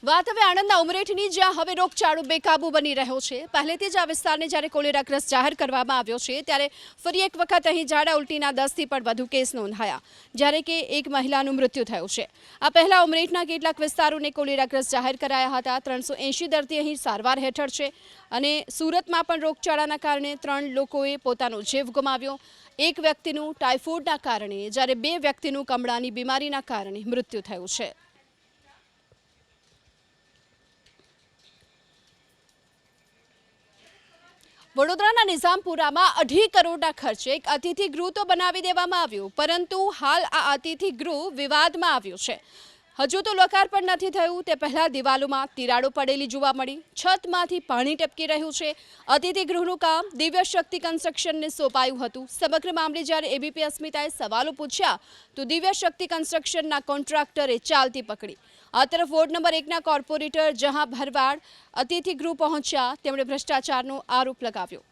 વાત હવે આણંદના ઉમરેઠની, જ્યાં હવે રોગચાળો બેકાબુ બની રહ્યો છે। પહેલેથી જ આ વિસ્તારને જ્યારે કોલેરાગ્રસ્ત જાહેર કરવામાં આવ્યો છે, ત્યારે ફરી એક વખત અહીં ઝાડા ઉલટીના 10થી પણ વધુ કેસ નોંધાયા, જ્યારે કે એક મહિલાનું મૃત્યુ થયું છે। આ પહેલા ઉમરેઠના કેટલાક વિસ્તારોને કોલેરાગ્રસ્ત જાહેર કરાયા હતા। 380 દર્દી અહીં સારવાર હેઠળ છે અને સુરતમાં પણ રોગચાળાના કારણે 3 લોકોએ પોતાનો જીવ ગુમાવ્યો। એક વ્યક્તિનું ટાઇફોઇડના કારણે, જ્યારે 2 વ્યક્તિનું કમળાની બીમારીના કારણે મૃત્યુ થયું છે। વડોદરાના નિઝામપુરામાં 2.5 કરોડના ખર્ચે એક અતિથિ ગૃહ તો બનાવી દેવામાં આવ્યું, પરંતુ હાલ આ અતિથિ ગૃહ વિવાદમાં આવ્યું છે। હજુ તો લોકાર્પણ નથી થયું તે પહેલા દિવાલોમાં તિરાડો પડેલી જોવા મળી, છતમાંથી પાણી ટપકી રહ્યું છે। અતિથિ ગૃહનું કામ દિવ્ય શક્તિ કન્સ્ટ્રક્શનને સોંપાયું હતું। સમગ્ર મામલે જ્યારે એબીપી અસ્મિતાએ સવાલો પૂછ્યા તો દિવ્ય શક્તિ કન્સ્ટ્રક્શનના કોન્ટ્રાક્ટરે ચાલતી પકડી। આ તરફ વોર્ડ નંબર 1ના કોર્પોરેટર જહાં ભરવાડ અતિથિ ગૃહ પહોંચ્યા, તેમણે ભ્રષ્ટાચારનો આરોપ લગાવ્યો।